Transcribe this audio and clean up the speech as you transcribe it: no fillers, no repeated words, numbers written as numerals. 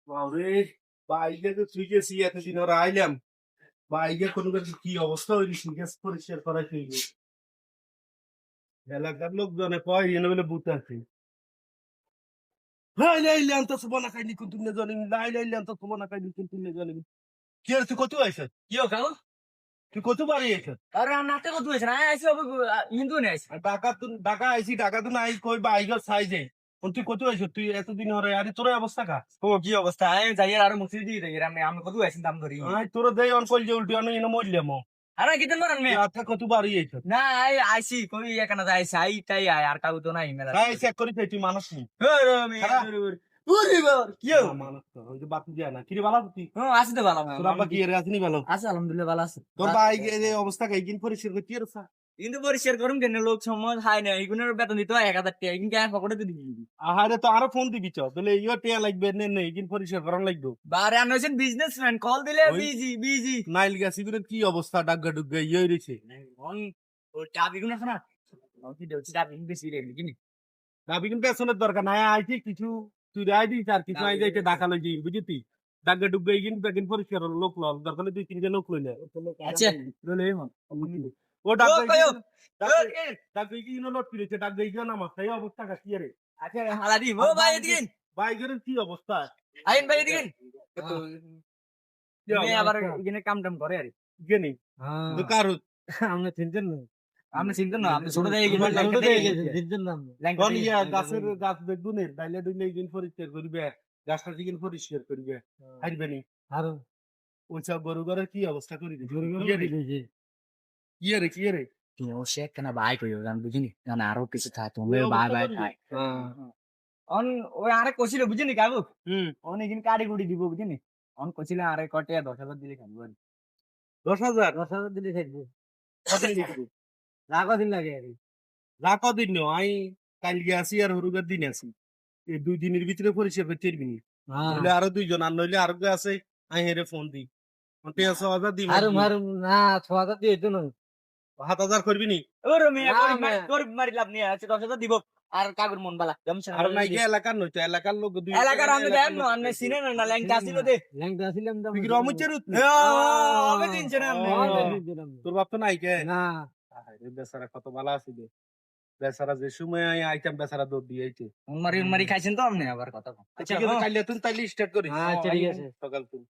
বাবারে, বাইকে তো তুই গেছি এতদিন ওরা আইলাম। বাইকে কোনো কি অবস্থা হইলি গ্যাস পরিষ্কার করা হইল। এলাকার লোকজনে কয় এনে বলে বুট আছে। হাই লাইলে আনতা সুবনা কাইনি কুনতুম নে জানি লাই লাইলে আনতা সুবনা কাইনি কুনতুম নে জানি কি আর তুই কত আইছ কিয় কাকু? তুই কত বাড়ি আইছ আরে নাতে কত হয়েছে না আইসি বাবু হিন্দু নে আইসি। ঢাকা আইছি ঢাকা তো নাই কই বাইকের সাইজে তুই কত আইছ তুই এতদিন হরে আরে তোর অবস্থা কা ও কি অবস্থা আমি যাই আর মুসি দি রে আমি কত আইছি দাম ধরি। আই তোর দেই অন কইল যে উল্টি অন এনে মরলাম আরে কিতেন মারান মে আচ্ছা কত বাড়ি আইছ না আইসি কই এখানে আইসি আই তাই আই আর কাউ তো নাই মেলা। তাই চেক করি তুই মানুষ নি ওরে মে ওরে বাবা কিও মানুষ তো ওই যে বাতি যায় না কি রে বালা তুই হ্যাঁ আছে তো ভালো তোর আব্বা কি এর আসনি ভালো আছে আলহামদুলিল্লাহ ভালো আছে। তোর বাইক এই অবস্থা কাই কিন পরিষ্কার করতে আর কিন্তু পরিষ্কার করুন কেন লোক সমাজ হাই না এগুলোর বেতন দিতে হয় 1000 টাকা কিন্তু এক পকেটে দিবি। আহারে তো আরো ফোন দিবি চ তাহলে ইও টিয়া লাগবে নে নে কিন পরিষ্কার করার লাগবে বারে আমি হচ্ছেন বিজনেসম্যান কল দিলে ওই- বিজি বিজি নাইল গাছি করে কি অবস্থা ডাগা ডুগা ইয়ে রইছে অন ও চাবি গুলো শোনা ও কি দেউছি চাবি বেশি রে কিনি দাবি কিন্তু পেছনের দরকার নাই আইছি কিছু তুই রাই দিস আর কিছু আই যাইতে ঢাকা লই যাই বুঝতি ডাগা ডুগা কিন বেকিন পরিষ্কার লোক লল দরকার হলে 2-3 জন লোক লইলে আচ্ছা লইলে ও ও ডাগা কয়ো ডাগা কি ইনো লট পিরেছে ডাগা কি না মাছ এই অবস্থা কা কি রে আচ্ছা হালাদি ও ভাই এদিকে বাইকের কি অবস্থা আইন ভাই এদিকে তুমি আবার এখানে কাম টাম করে আর গেনি তো কার আমরা চিনতেন না আমরা চিনতেন না আপনি ছোট থেকে চিনতেন না কোন ইয়া গাছের গাছ বেগুনের ডাইলে দুইলে দিন পরিষ্কার করবে গাছটা দিন পরিষ্কার করবে হারবে নি আর ওইসা গরু ঘরের কি অবস্থা করি গরু কি রে ও শেখ কেন ভাই কইও জান বুঝিনি জান আরো কিছু থাকে তুমি ভাই ভাই খাই অন ওই আরে কইছিল বুঝিনি কাকু অন এখানে কাড়ি গুড়ি দিব বুঝিনি অন কইছিল আরে কটে 10,000 দিলে খাবো 10,000 10,000 দিলে খাইবো কতদিন দিবি? রাগো দিন লাগে আর যা কদিন নো আই কাল গেছি আর হরুগার দিন আছি এই 2 দিনের ভিতরে পরিষ্কার করতে পারবি নি নইলে আরো 2 জন আর নইলে আরো কে আছে আই হেরে ফোন দি মতে 6,000 দি আর মার না 6,000 দিয়ে তো না 7,000 করবি নি ওরে মিয়া গরিব মারি লাভ নিয়ে আছে 10,000 দিব আর কাগুর মন বালা জমছে আর নাই গে এলাকার নইতো এলাকার লোক দুই এলাকার আমি দেন না আন্নে সিনে না ল্যাংটা আছিল দে ল্যাংটা ছিলাম তো তুই কি রমুচের হবে দিনছে না আপনি তোর বাপ তো নাই কে না আরে বেচারা কত ভালো আছিল বেচারা যে সময় আইটেম বেচারা দৌড় দিয়েছে মারি মারি খাইছেন তো আপনি আবার কথা আচ্ছা কাইলে তুই তাইলে স্টার্ট করিস আচ্ছা ঠিক আছে সকাল তুই